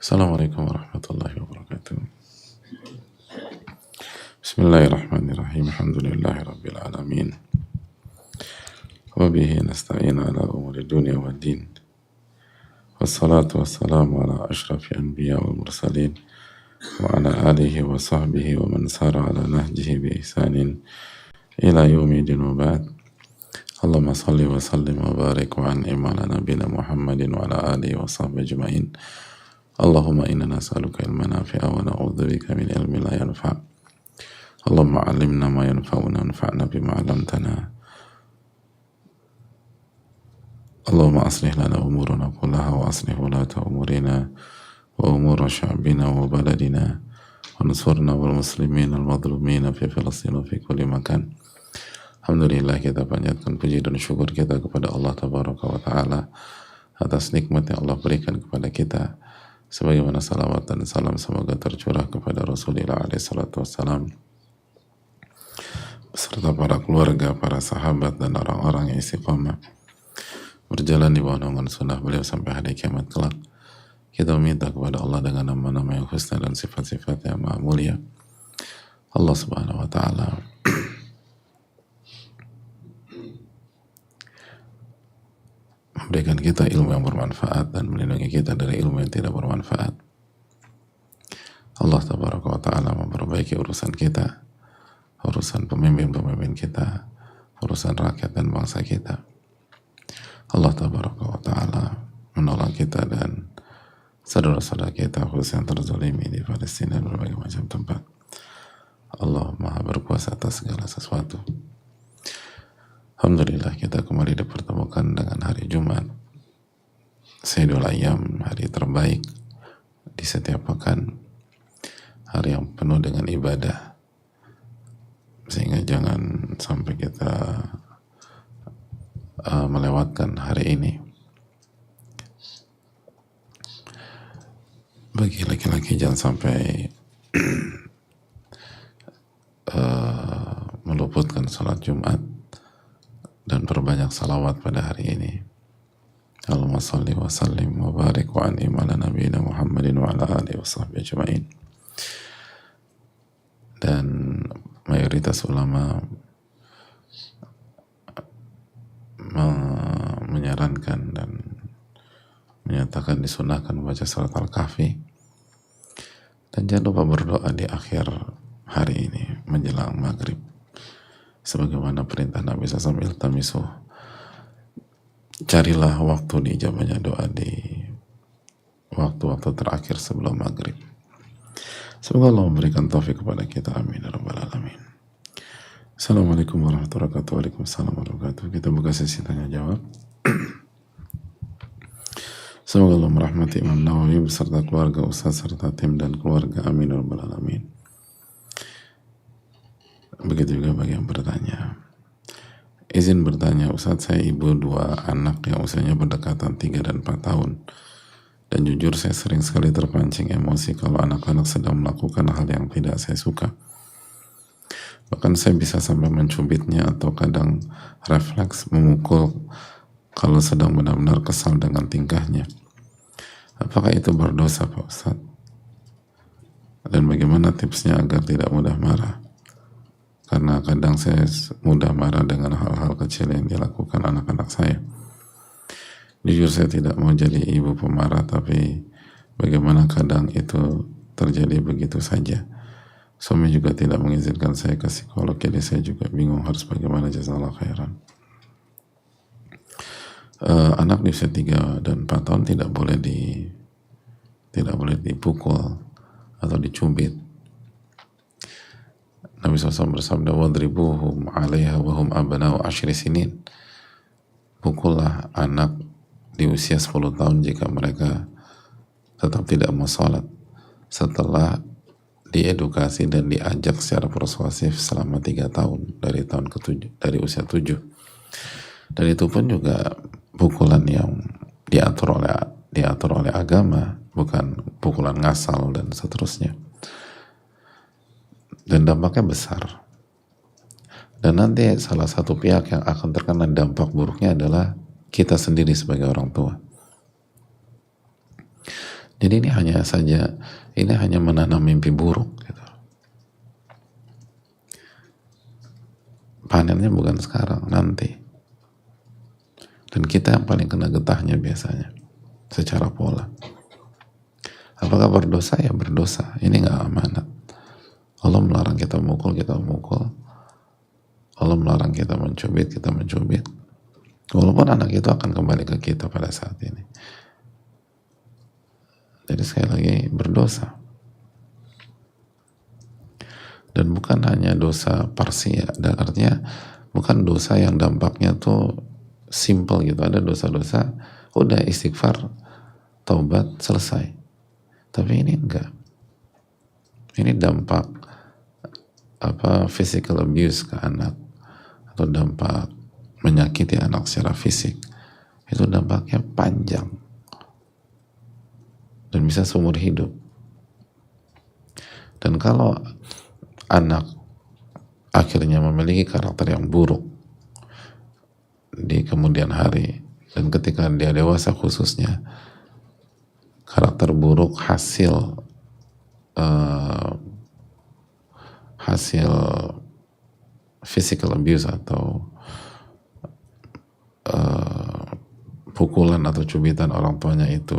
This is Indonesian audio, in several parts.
Assalamualaikum warahmatullahi wabarakatuh. Bismillahirrahmanirrahim. Alhamdulillahi rabbil alamin. Wa bihi nasta'in ala umuri dunya wa din. Wassalatu wassalamu ala ashrafi anbiya wal mursalin wa ala alihi wa sahbihi wa man sara ala nahjihi bi ihsanin ila yaumi din wa ba'd. Allahumma salli wa sallim wa barik wa an'im ala nabiyina Muhammadin wa ala alihi wa sahbihi ajma'in. Allahumma inna nas'aluka ilman nafi'a wa na'udzubika min ilmin la yanfa'. Allahumma 'allimna ma yanfa'una wanfa'na bima 'allamtana. Allahumma aslih lana umurana kullaha wa aslih wulata umurina wa umura sya'bina wa baladina wa ansurna wal muslimin al madhlumina fi Filastin wa fi kulli makan. Alhamdulillah, kita panjatkan puji dan syukur kita kepada Allah Tabaraka wa Ta'ala atas nikmat yang Allah berikan kepada kita, sebagaimana salawat dan salam semoga tercurah kepada Rasulullah SAW beserta para keluarga, para sahabat dan orang-orang yang istiqamah berjalan di bawah naungan sunnah beliau sampai hari kiamat kelak. Kita meminta kepada Allah dengan nama-nama yang husna dan sifat-sifat yang maha mulia, Allah Subhanahu wa Ta'ala memberikan kita ilmu yang bermanfaat dan melindungi kita dari ilmu yang tidak bermanfaat. Allah Tabaraka wa Ta'ala memperbaiki urusan kita, urusan pemimpin-pemimpin kita, urusan rakyat dan bangsa kita. Allah Tabaraka wa Ta'ala menolong kita dan saudara-saudara kita khusus yang terzalimi di Palestina dan berbagai macam tempat. Allah Maha berkuasa atas segala sesuatu. Alhamdulillah, kita kembali dipertemukan dengan hari Jumat, Sayyidul Ayyam, hari terbaik di setiap pekan, hari yang penuh dengan ibadah, sehingga jangan sampai kita melewatkan hari ini. Bagi laki-laki jangan sampai meluputkan salat Jumat dan perbanyak salawat pada hari ini. Allahumma salli wa sallim wa barik wa an'im ala nabiyina Muhammadin wa ala alihi wa sahbihi ajma'in. Dan mayoritas ulama menyarankan dan menyatakan disunahkan membaca surat Al-Kahfi, dan jangan lupa berdoa di akhir hari ini menjelang maghrib, sebagaimana perintah Nabi SAW, iltamisu, carilah waktu diijabahnya doa di waktu-waktu terakhir sebelum maghrib. Semoga Allah memberikan taufik kepada kita, amin ya rabbal alamin. Assalamualaikum warahmatullahi wabarakatuh. Waalaikumsalam warahmatullahi wabarakatuh. Kita buka sesi tanya jawab. Semoga Allah merahmati Imam Nawawi beserta keluarga, ustaz serta tim dan keluarga, amin ya rabbal alamin. Begitu juga bagi yang bertanya. Izin bertanya, Ustaz, saya ibu 2 anak yang usianya berdekatan 3 dan 4 tahun. Dan jujur saya sering sekali terpancing emosi kalau anak-anak sedang melakukan hal yang tidak saya suka. Bahkan saya bisa sampai mencubitnya atau kadang refleks memukul kalau sedang benar-benar kesal dengan tingkahnya. Apakah itu berdosa, Pak Ustaz? Dan bagaimana tipsnya agar tidak mudah marah? Karena kadang saya mudah marah dengan hal-hal kecil yang dilakukan anak-anak saya. Jujur saya tidak mau jadi ibu pemarah, tapi bagaimana kadang itu terjadi begitu saja. Suami juga tidak mengizinkan saya ke psikolog, jadi saya juga bingung harus bagaimana, jazakallahu khairan. Anak di usia 3 dan 4 tahun tidak boleh dipukul atau dicubit. Nabi SAW bersabda, wadribuhum 'alaiha wa hum abna'u 10 sinin. Pukullah anak di usia 10 tahun jika mereka tetap tidak mau sholat setelah diedukasi dan diajak secara persuasif selama 3 tahun dari usia 7. Dan itu pun juga pukulan yang diatur oleh agama, bukan pukulan ngasal dan seterusnya. Dan dampaknya besar. Dan nanti salah satu pihak yang akan terkena dampak buruknya adalah kita sendiri sebagai orang tua. Jadi ini hanya menanam mimpi buruk gitu. Panennya bukan sekarang, nanti. Dan kita yang paling kena getahnya biasanya secara pola. Apakah berdosa? Ya berdosa. Ini nggak amanat. Allah melarang kita mukul, kita mukul. Allah melarang kita mencubit, kita mencubit. Walaupun anak itu akan kembali ke kita pada saat ini. Jadi sekali lagi berdosa. Dan bukan hanya dosa parsial, dan artinya bukan dosa yang dampaknya tuh simple gitu. Ada dosa-dosa, udah istighfar, taubat, selesai. Tapi ini enggak. Ini dampak physical abuse ke anak, atau dampak menyakiti anak secara fisik. Itu dampaknya panjang dan bisa seumur hidup. Dan kalau anak akhirnya memiliki karakter yang buruk di kemudian hari, dan ketika dia dewasa khususnya, karakter buruk hasil physical abuse atau pukulan atau cubitan orang tuanya itu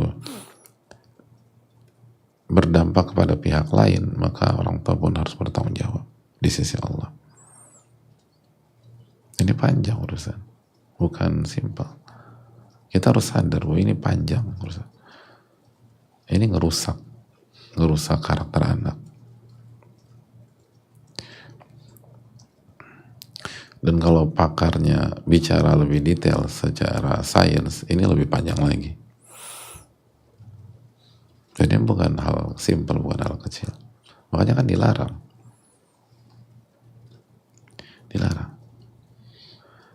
berdampak kepada pihak lain, maka orang tua pun harus bertanggung jawab di sisi Allah. Ini panjang urusan, bukan simpel. Kita harus sadar bahwa ini panjang urusan. Ini ngerusak karakter anak. Dan kalau pakarnya bicara lebih detail secara sains, ini lebih panjang lagi. Jadi bukan hal simpel, bukan hal kecil. Makanya kan dilarang.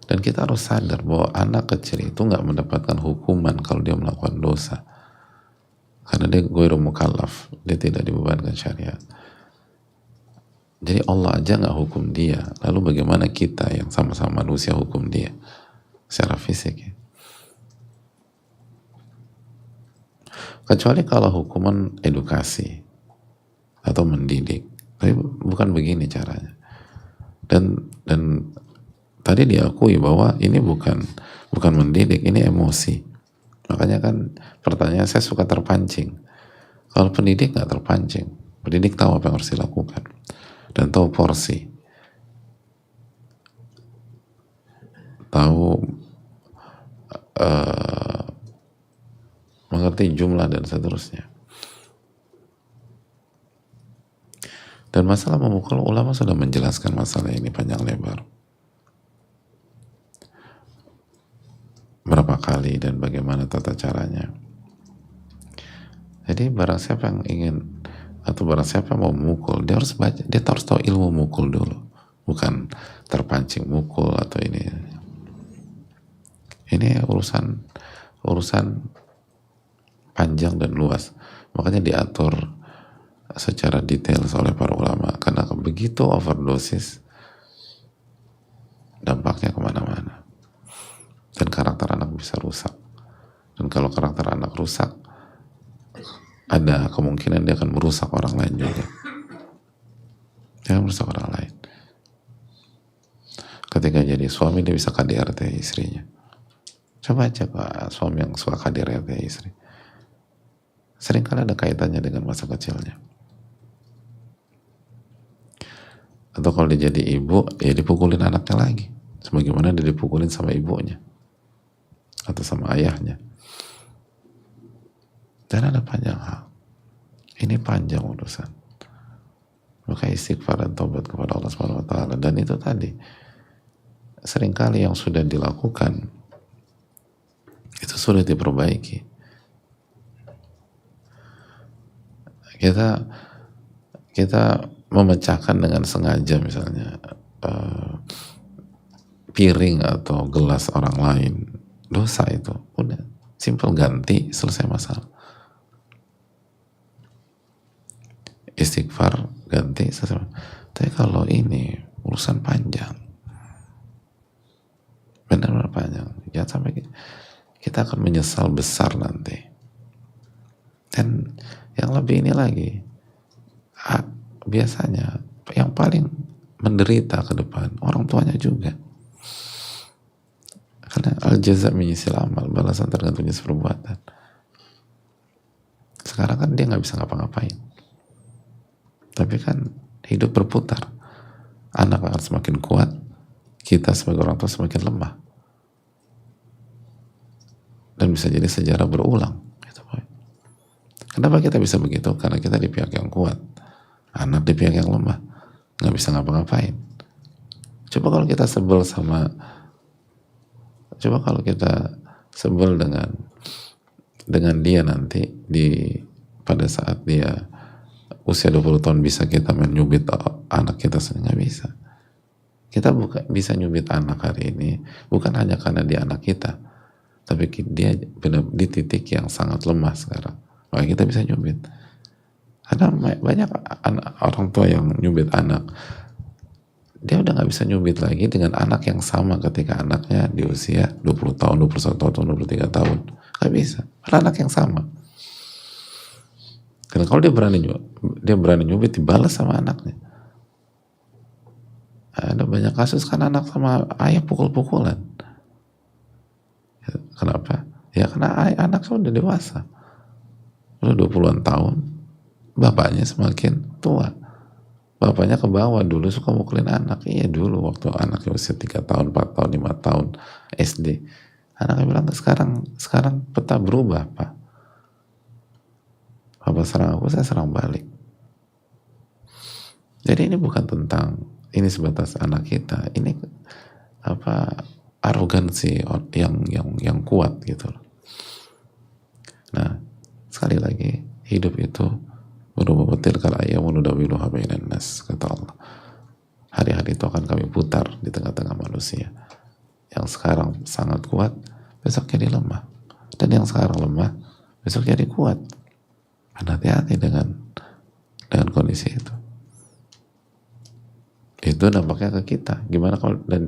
Dan kita harus sadar bahwa anak kecil itu nggak mendapatkan hukuman kalau dia melakukan dosa. Karena dia ghairu mukallaf, dia tidak dibebankan syariat. Jadi Allah aja nggak hukum dia, lalu bagaimana kita yang sama-sama manusia hukum dia secara fisik ya? Kecuali kalau hukuman edukasi atau mendidik, tapi bukan begini caranya. Dan tadi diakui bahwa ini bukan mendidik, ini emosi. Makanya kan pertanyaan saya suka terpancing. Kalau pendidik nggak terpancing, pendidik tahu apa yang harus dilakukan dan tahu porsi, tahu mengerti jumlah dan seterusnya. Dan masalah memukul, ulama sudah menjelaskan masalah ini panjang lebar. Berapa kali dan bagaimana tata caranya. Jadi barang siapa yang ingin, atau barang siapa yang mau memukul, dia harus baca, dia harus tahu ilmu mukul dulu. Bukan terpancing mukul atau ini. Ini urusan panjang dan luas. Makanya diatur secara detail oleh para ulama. Karena begitu overdosis, dampaknya kemana-mana. Dan karakter anak bisa rusak. Dan kalau karakter anak rusak, ada kemungkinan dia akan merusak orang lain juga. Dia akan merusak orang lain. Ketika jadi suami, dia bisa KDRT istrinya. Coba aja Pak, suami yang suka KDRT istri. Seringkali ada kaitannya dengan masa kecilnya. Atau kalau dia jadi ibu, ya dipukulin anaknya lagi. Sebagaimana dia dipukulin sama ibunya. Atau sama ayahnya. Dan ada panjang hal. Ini panjang urusan. Maka istighfar dan taubat kepada Allah Subhanahu wa taala. Dan itu tadi, seringkali yang sudah dilakukan itu sudah diperbaiki. Kita memecahkan dengan sengaja misalnya piring atau gelas orang lain, dosa itu. Udah, simple, ganti, selesai masalah. Istighfar, ganti, selesai. Tapi kalau ini urusan panjang, benar-benar panjang. Jangan sampai kita akan menyesal besar nanti. Dan yang lebih ini lagi, biasanya yang paling menderita ke depan orang tuanya juga, karena al jaza min jinsil amal, balasan tergantung jenis perbuatan. Sekarang kan dia nggak bisa ngapa-ngapain, tapi kan hidup berputar, anak akan semakin kuat, kita sebagai orang tua semakin lemah, dan bisa jadi sejarah berulang. Kenapa kita bisa begitu? Karena kita di pihak yang kuat, anak di pihak yang lemah, nggak bisa ngapa-ngapain. Coba kalau kita sebel dengan dia nanti pada saat dia usia 20 tahun bisa kita main nyubit anak kita, nggak bisa. Kita bisa nyubit anak hari ini bukan hanya karena dia anak kita, tapi dia benar di titik yang sangat lemah sekarang. Makanya kita bisa nyubit. Karena banyak orang tua yang nyubit anak, dia udah nggak bisa nyubit lagi dengan anak yang sama ketika anaknya di usia 20 tahun, 21 tahun, 23 tahun. Nggak bisa. Karena anak yang sama. Karena kalau dia berani nyubit, dibalas sama anaknya. Ada banyak kasus kan anak sama ayah pukul-pukulan. Kenapa? Ya karena anak sudah dewasa. Udah 20-an tahun, bapaknya semakin tua. Bapaknya ke bawah, dulu suka mukulin anak. Iya dulu waktu anaknya usia 3 tahun, 4 tahun, 5 tahun SD. Anaknya bilang, sekarang peta berubah, Pak. Bapak serang aku, saya serang balik. Jadi ini bukan tentang, ini sebatas anak kita. Ini arogansi yang kuat gitu loh. Nah, sekali lagi, hidup itu berubah betil kal ayyamu nudawiluha bainan nas, kata Allah. Hari-hari itu akan kami putar di tengah-tengah manusia. Yang sekarang sangat kuat, besok jadi lemah. Dan yang sekarang lemah, besok jadi kuat. Dan hati-hati dengan kondisi itu. Itu dampaknya ke kita. Gimana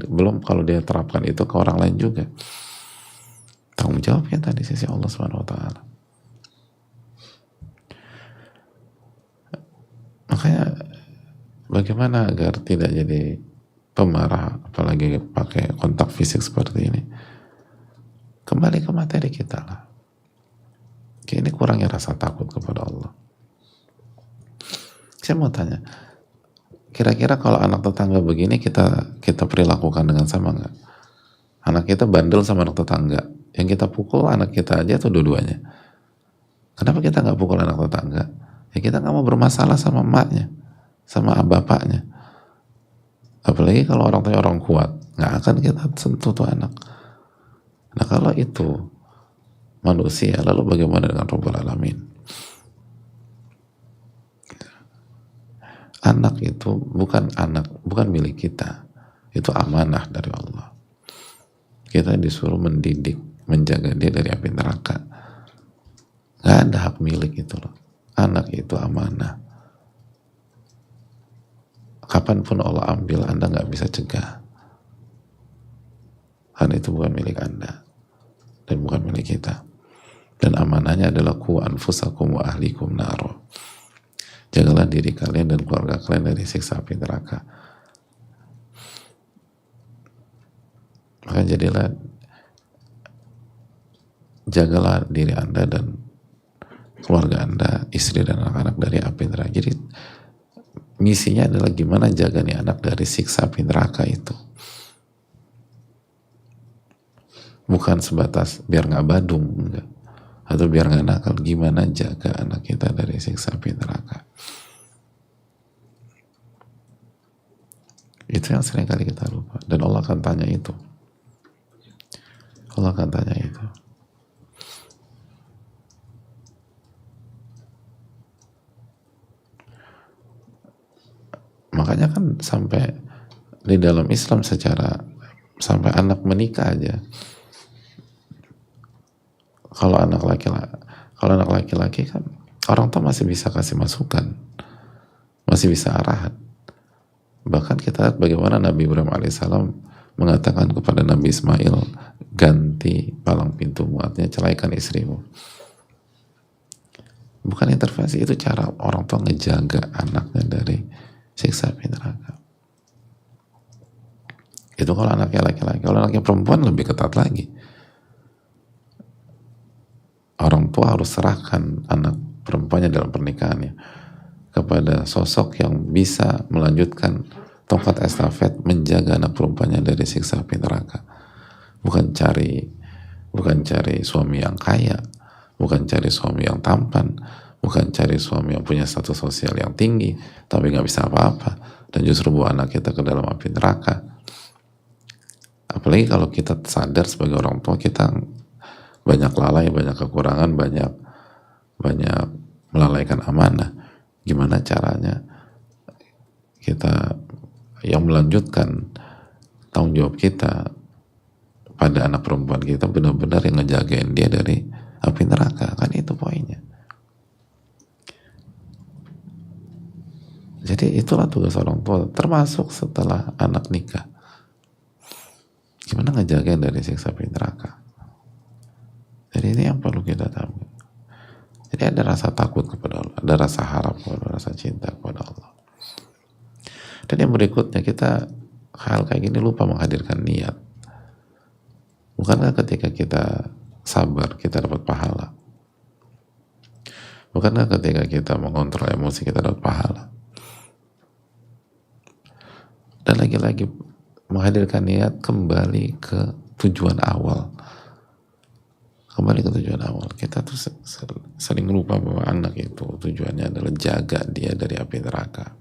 belum kalau dia terapkan itu ke orang lain juga. Tanggung jawabnya tadi sisi Allah Subhanahu wa taala. Makanya bagaimana agar tidak jadi pemarah, apalagi pakai kontak fisik seperti ini? Kembali ke materi kita lah. Ini kurangnya rasa takut kepada Allah. Saya mau tanya, kira-kira kalau anak tetangga begini kita perilakukan dengan sama nggak? Anak kita bandel sama anak tetangga, yang kita pukul anak kita aja atau dua-duanya? Kenapa kita nggak pukul anak tetangga? Ya kita nggak mau bermasalah sama emaknya, sama bapaknya. Apalagi kalau orang tuanya orang kuat, nggak akan kita sentuh tuh anak. Nah kalau itu manusia, lalu bagaimana dengan Rabbul Alamin? Anak itu bukan milik kita, itu amanah dari Allah. Kita disuruh mendidik, menjaga dia dari api neraka. Nggak ada hak milik itu loh. Anak itu amanah. Kapanpun Allah ambil, Anda nggak bisa cegah. Karena itu bukan milik Anda dan bukan milik kita. Dan amanahnya adalah ku anfusakum wa ahlikum naro. Jagalah diri kalian dan keluarga kalian dari siksa api neraka. Maka jagalah diri Anda dan keluarga Anda, istri dan anak-anak dari api neraka. Jadi misinya adalah gimana jaga nih anak dari siksa api neraka itu. Bukan sebatas biar nggak badung, enggak. Atau biar nggak nakal, gimana jaga anak kita dari siksa api neraka. Itu yang sering kali kita lupa. Dan Allah akan tanya itu. Allah akan tanya itu. Makanya kan sampai di dalam Islam sampai anak menikah aja, kalau anak laki-laki kan orang tua masih bisa kasih masukan, masih bisa arahan. Bahkan kita lihat bagaimana Nabi Ibrahim alaihissalam mengatakan kepada Nabi Ismail, ganti palang pintumu, artinya ceraikan istrimu. Bukan intervensi, itu cara orang tua ngejaga anaknya dari siksa api neraka. Itu kalau anaknya laki-laki. Kalau anaknya perempuan lebih ketat lagi. Orang tua harus serahkan anak perempuannya dalam pernikahannya kepada sosok yang bisa melanjutkan tongkat estafet menjaga anak perempuannya dari siksa api neraka. Bukan cari suami yang kaya, bukan cari suami yang tampan, bukan cari suami yang punya status sosial yang tinggi tapi nggak bisa apa-apa dan justru bawa anak kita ke dalam api neraka. Apalagi kalau kita sadar sebagai orang tua kita banyak lalai, banyak kekurangan, banyak melalaikan amanah. Gimana caranya kita yang melanjutkan tanggung jawab kita pada anak perempuan kita benar-benar yang ngejagain dia dari api neraka, kan itu poinnya. Jadi itulah tugas orang tua, termasuk setelah anak nikah. Gimana ngejagain dari siksa api neraka? Jadi ini yang perlu kita tahu. Jadi ada rasa takut kepada Allah, ada rasa harap, ada rasa cinta kepada Allah. Dan yang berikutnya, kita hal kayak gini lupa menghadirkan niat. Bukankah ketika kita sabar kita dapat pahala? Bukankah ketika kita mengontrol emosi kita dapat pahala? Dan lagi-lagi menghadirkan niat kembali ke tujuan awal. Kembali ke tujuan awal. Kita tuh sering lupa bahwa anak itu tujuannya adalah jaga dia dari api neraka.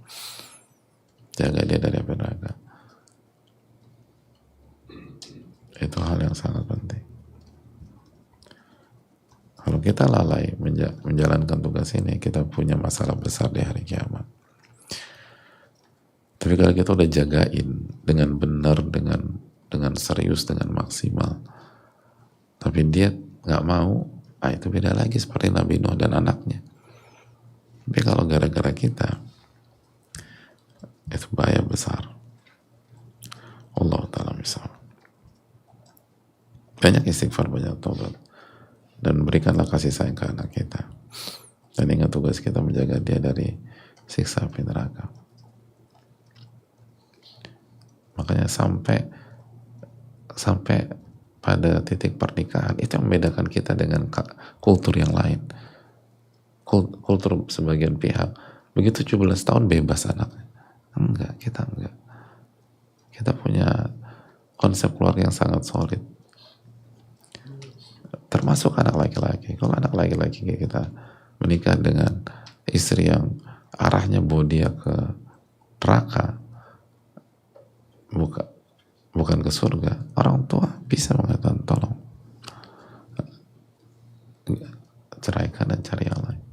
Jaga dia dari api neraka. Itu hal yang sangat penting. Kalau kita lalai menjalankan tugas ini, kita punya masalah besar di hari kiamat. Tapi kalau kita udah jagain dengan benar, dengan serius, dengan maksimal, tapi dia nggak mau, itu beda lagi seperti Nabi Nuh dan anaknya. Tapi kalau gara-gara kita, itu bahaya besar. Allah Ta'ala misal. Banyak istighfar, banyak taubat, dan berikanlah kasih sayang ke anak kita. Dan ingat tugas kita menjaga dia dari siksa api neraka. Makanya sampai pada titik pernikahan itu yang membedakan kita dengan kultur yang lain. Kultur sebagian pihak begitu 17 tahun bebas anaknya. Enggak, kita enggak. Kita punya konsep keluarga yang sangat solid. Termasuk anak laki-laki. Kalau anak laki-laki kita menikah dengan istri yang arahnya bawa dia ke neraka, bukan ke surga, orang tua bisa mengatakan tolong ceraikan dan cari yang lain.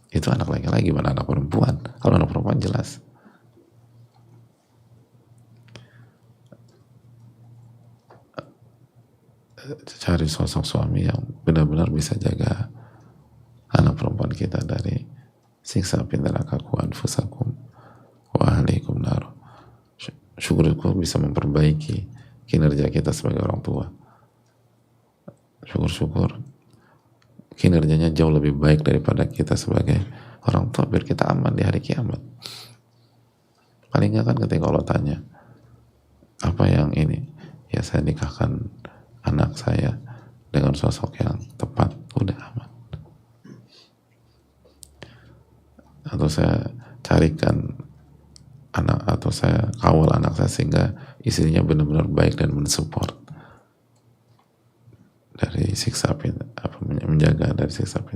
Itu anak laki-laki, gimana anak perempuan? Kalau anak perempuan jelas. Cari sosok suami yang benar-benar bisa jaga anak perempuan kita dari siksa api neraka. Qu anfusakum wa ahlikum nar. Syukur bisa memperbaiki kinerja kita sebagai orang tua. Syukur kinerjanya jauh lebih baik daripada kita sebagai orang tua, biar kita aman di hari kiamat. Paling nggak kan ketika Allah tanya, apa yang ini? Ya saya nikahkan anak saya dengan sosok yang tepat, udah aman. Atau saya carikan anak, atau saya kawal anak saya sehingga istrinya benar-benar baik dan mensupport dari siksa api, menjaga dari siksa api.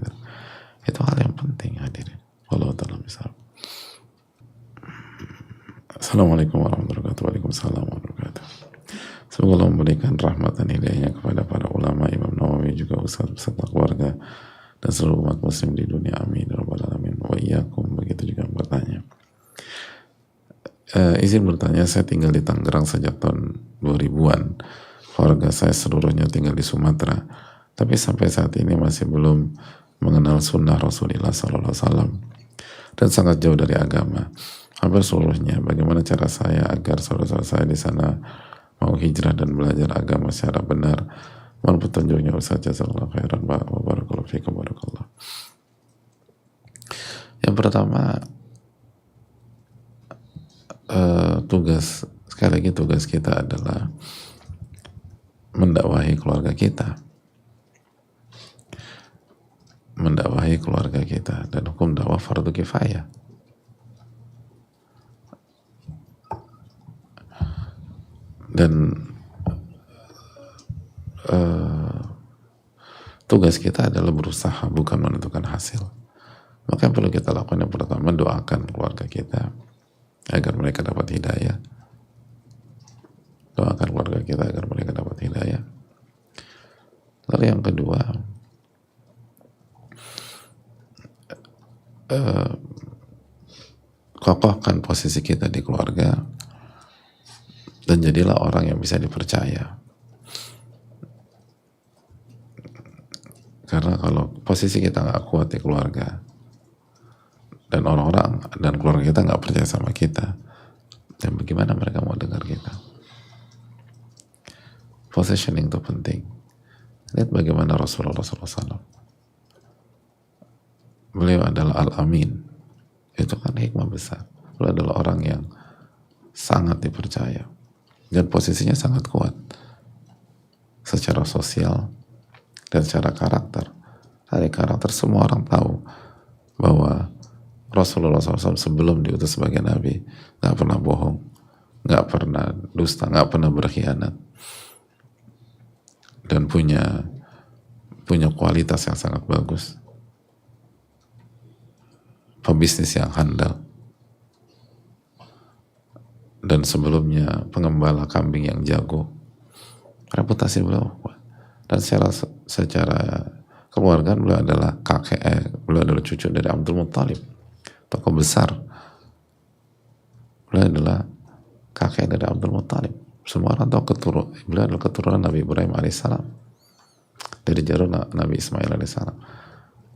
Itu hal yang penting, hadirin. Wallahu ta'ala misal. Assalamualaikum warahmatullahi wabarakatuh. Waalaikumsalam warahmatullahi wabarakatuh. Semoga Allah memberikan rahmat dan hidayahnya kepada para ulama, Imam Nawawi, juga ustaz beserta keluarga dan seluruh umat muslim di dunia. Amin ya rabbal alamin. Wa iyyakum. Begitu juga bertanya. Izin bertanya, saya tinggal di Tangerang sejak tahun 2000-an. Keluarga saya seluruhnya tinggal di Sumatera, tapi sampai saat ini masih belum mengenal sunnah Rasulullah SAW dan sangat jauh dari agama. Hampir seluruhnya. Bagaimana cara saya agar saudara-saudara saya di sana mau hijrah dan belajar agama secara benar? Mohon petunjuknya Ustaz. Jazakallahu khairan wa barakallahu fiikum. Barakallah. Yang pertama, sekali lagi tugas kita adalah mendakwahi keluarga kita, dan hukum dakwah fardu kifayah. Dan tugas kita adalah berusaha, bukan menentukan hasil. Maka yang perlu kita lakukan yang pertama, mendoakan keluarga kita agar mereka dapat hidayah. Doakan keluarga kita agar mereka dapat hidayah. Lalu yang kedua, kokohkan posisi kita di keluarga dan jadilah orang yang bisa dipercaya. Karena kalau posisi kita nggak kuat di keluarga dan orang-orang dan keluarga kita nggak percaya sama kita, dan bagaimana mereka mau dengar kita? Positioning itu penting. Lihat bagaimana Rasulullah SAW. Beliau adalah Al-Amin. Itu kan hikmah besar. Beliau adalah orang yang sangat dipercaya dan posisinya sangat kuat secara sosial dan secara karakter. Dari karakter semua orang tahu bahwa Rasulullah SAW sebelum diutus sebagai Nabi nggak pernah bohong, nggak pernah dusta, nggak pernah berkhianat, dan punya kualitas yang sangat bagus, pebisnis yang handal, dan sebelumnya pengembala kambing yang jago. Reputasi beliau kuat. Dan secara keluarga beliau adalah beliau adalah cucu dari Abdul Muttalib, tokoh besar. Beliau adalah kakek dari Abdul Muttalib. Semua orang tahu beliau adalah keturunan Nabi Ibrahim alaihissalam, dari jalur Nabi Ismail alaihissalam.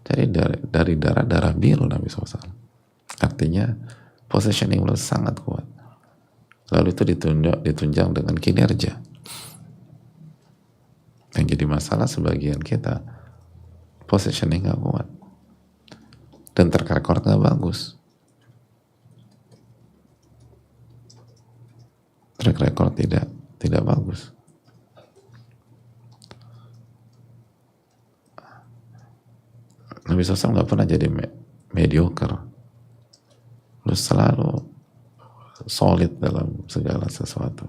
Jadi dari darah biru Nabi SAW. Artinya positioning beliau sangat kuat. Lalu itu ditunjang dengan kinerja. Yang jadi masalah sebagian kita, positioning gak kuat dan track record gak bagus. Track record tidak bagus. Nabi SAW gak pernah jadi mediocre. Lu selalu solid dalam segala sesuatu.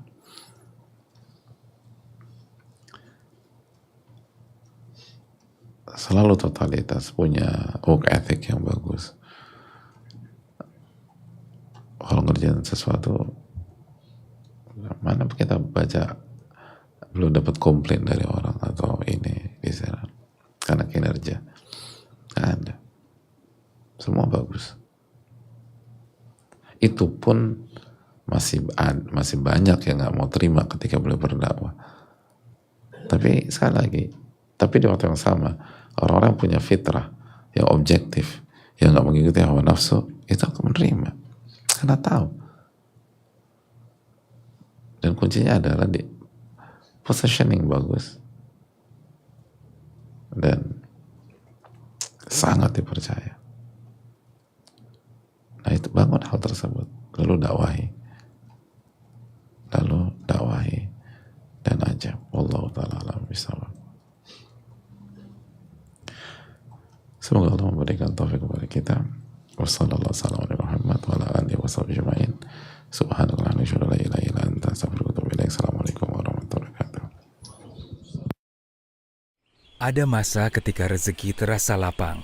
Selalu totalitas, punya work ethic yang bagus. Kalau ngerjain sesuatu, mana kita baca belum dapat komplain dari orang atau ini di sana karena kinerja, nggak ada. Semua bagus. Itu pun masih banyak yang nggak mau terima ketika beliau berdakwah. Tapi sekali lagi, tapi di waktu yang sama, orang-orang yang punya fitrah, yang objektif, yang nggak mengikuti hawa nafsu, itu akan menerima karena tahu. Dan kuncinya adalah di positioning bagus dan sangat dipercaya. Nah itu, bangun hal tersebut, lalu dakwahi dan ajab. Wallahu ta'ala alam bisawab. Semoga Allah memberikan taufik kepada kita. Wassallallahu ala Muhammad wa ala alihi washabihi ajma'in. Subhanallah wa la ilaha illa anta astaghfiruka wa atubu ilaik. Assalamualaikum warahmatullahi wabarakatuh. Ada masa ketika rezeki terasa lapang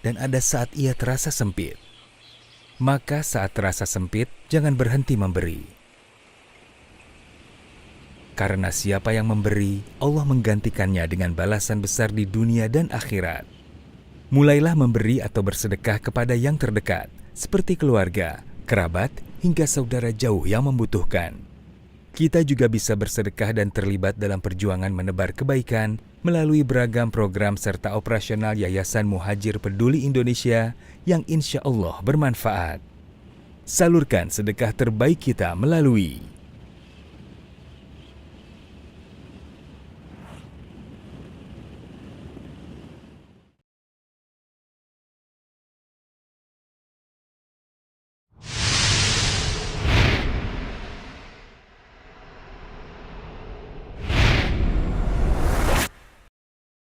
dan ada saat ia terasa sempit. Maka saat terasa sempit, jangan berhenti memberi. Karena siapa yang memberi, Allah menggantikannya dengan balasan besar di dunia dan akhirat. Mulailah memberi atau bersedekah kepada yang terdekat, seperti keluarga, kerabat, hingga saudara jauh yang membutuhkan. Kita juga bisa bersedekah dan terlibat dalam perjuangan menebar kebaikan melalui beragam program serta operasional Yayasan Muhajir Peduli Indonesia yang insya Allah bermanfaat. Salurkan sedekah terbaik kita melalui